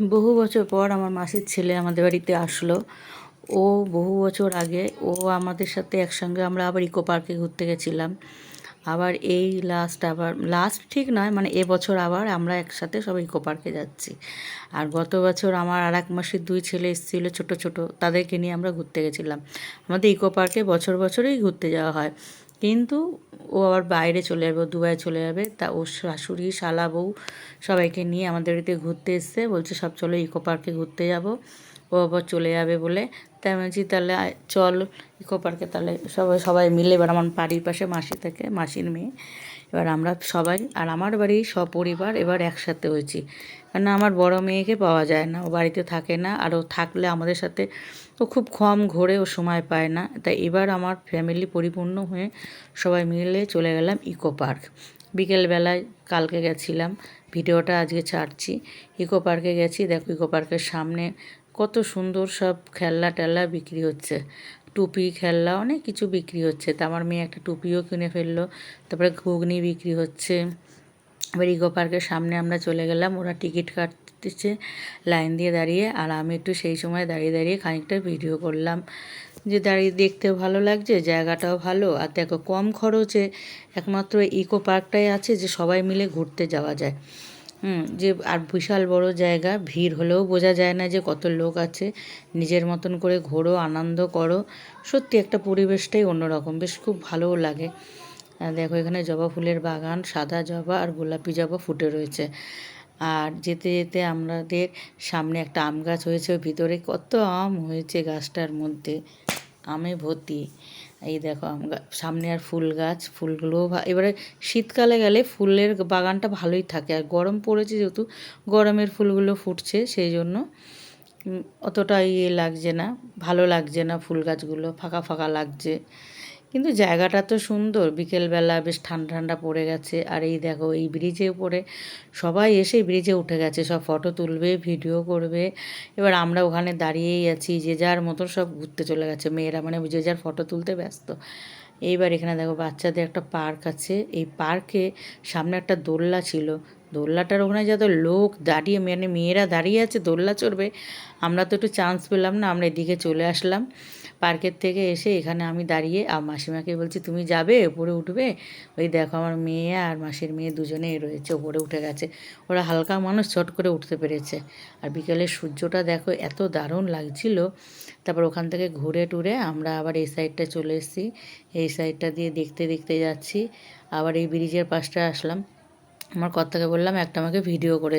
বহু বছর পর আমার মাসির ছেলে আমাদের বাড়িতে আসলো। ও বহু বছর আগে ও আমাদের সাথে একসঙ্গে আমরা আবার ইকো পার্কে ঘুরতে গেছিলাম। আবার এই লাস্ট ঠিক নয়, মানে এবছর আবার আমরা একসাথে সবাই ইকো পার্কে যাচ্ছি। আর গত বছর আমার আর এক মাসির 2 ছেলে এসেছিলো ছোট ছোট, তাদেরকে নিয়ে আমরা ঘুরতে গেছিলাম। আমাদের ইকো পার্কে বছর বছরই ঘুরতে যাওয়া হয়, কিন্তু ও আবার বাইরে চলে যাবে, ও দুবাই চলে যাবে। তা ওর শাশুড়ি শালা বউ সবাইকে নিয়ে আমাদের বাড়িতে ঘুরতে এসছে, বলছে সব চলো ইকো পার্কে ঘুরতে যাব। ও আবার চলে যাবে বলে, তাই আমি বলছি তাহলে চল ইকো পার্কে। তাহলে সবাই সবাই মিলে, এবার আমার বাড়ির পাশে মাসি থাকে, মাসির মেয়ে, এবার আমরা সবাই আর আমার বাড়ির সপরিবার এবার একসাথে হয়েছি। কেন আমার বড় মেয়েকে পাওয়া যায় না, ও বাড়িতে থাকে না, আর ও থাকলে আমাদের সাথে ও খুব কম ঘোরে, ও সময় পায় না। তাই এবার আমার ফ্যামিলি পরিপূর্ণ হয়ে সবাই মিলে চলে গেলাম ইকো পার্ক। বিকেলবেলায় কালকে গেছিলাম, ভিডিওটা আজকে ছাড়ছি। ইকো পার্কে গেছি, দেখো ইকো পার্কের সামনে কত সুন্দর সব খেলনা টেলনা বিক্রি হচ্ছে, টুপি খেলনা অনেক কিছু বিক্রি হচ্ছে। তা আমার মেয়ে একটা টুপিও কিনে ফেললো। তারপরে ঘুগনি বিক্রি হচ্ছে। এবার ইকো পার্কের সামনে আমরা চলে গেলাম, ওরা টিকিট কাটতেছে লাইন দিয়ে দাঁড়িয়ে, আর আমি একটু সেই সময় দাঁড়িয়ে দাঁড়িয়ে খানিকটা ভিডিও করলাম, যে দাঁড়িয়ে দেখতেও ভালো লাগছে, জায়গাটাও ভালো। আর দেখো কম খরচে একমাত্র ইকো পার্কটাই আছে যে সবাই মিলে ঘুরতে যাওয়া যায়। যে আর বিশাল বড় জায়গা, ভিড় হলেও বোঝা যায় না যে কত লোক আছে। নিজের মতন করে ঘোরো, আনন্দ করো। সত্যি একটা পরিবেশটাই অন্যরকম, বেশ খুব ভালোও লাগে। দেখো এখানে জবা ফুলের বাগান, সাদা জবা আর গোলাপি জবা ফুটে রয়েছে। আর যেতে যেতে আমাদের সামনে একটা আম গাছ হয়েছে, ওর ভিতরে কত আম হয়েছে গাছটার মধ্যে, আমে ভর্তি। এই দেখো সামনে আর ফুল গাছ, ফুলগুলোও এবারে শীতকালে গেলে ফুলের বাগানটা ভালোই থাকে, আর গরম পড়েছে যেহেতু গরমের ফুলগুলো ফুটছে, সেই জন্য অতটা লাগছে না, ভালো লাগছে না, ফুল গাছগুলো ফাঁকা ফাঁকা লাগছে। কিন্তু জায়গাটা তো সুন্দর, বিকেলবেলা বেশ ঠান্ডা ঠান্ডা পড়ে গেছে। আর এই দেখো এই ব্রিজে উপরে সবাই এসে ব্রিজে উঠে গেছে, সব ফটো তুলবে, ভিডিও করবে। এবার আমরা ওখানে দাঁড়িয়েই আছি, যে যার মতো সব ঘুরতে চলে গেছে, মেয়েরা মানে যে যার ফটো তুলতে ব্যস্ত। এইবার এখানে দেখো বাচ্চাদের একটা পার্ক আছে, এই পার্কে সামনে একটা দোলনা ছিল, দোলনাটার ওখানে যত লোক দাঁড়িয়ে, মানে মেয়েরা দাঁড়িয়ে আছে দোলনা চড়বে। আমরা তো একটু চান্স পেলাম না, আমরা এদিকে চলে আসলাম। পার্কের থেকে এসে এখানে আমি দাঁড়িয়ে আর মাসিমাকে বলছি তুমি যাবে উপরে উঠবে? ওই দেখো আমার মেয়ে আর মাসির মেয়ে দুজনেই রয়েছে, উপরে উঠে গেছে। ওরা হালকা মানুষ, চট করে উঠতে পেরেছে। আর বিকেলের সূর্যটা দেখো এত দারুণ লাগছিল। তারপর ওখান থেকে ঘুরে টুরে আমরা আবার এই সাইডটা চলে এসেছি, এই সাইডটা দিয়ে দেখতে দেখতে যাচ্ছি। আবার এই ব্রিজের পাশটা আসলাম, আমার কর্তাকে বললাম একটা আমাকে ভিডিও করে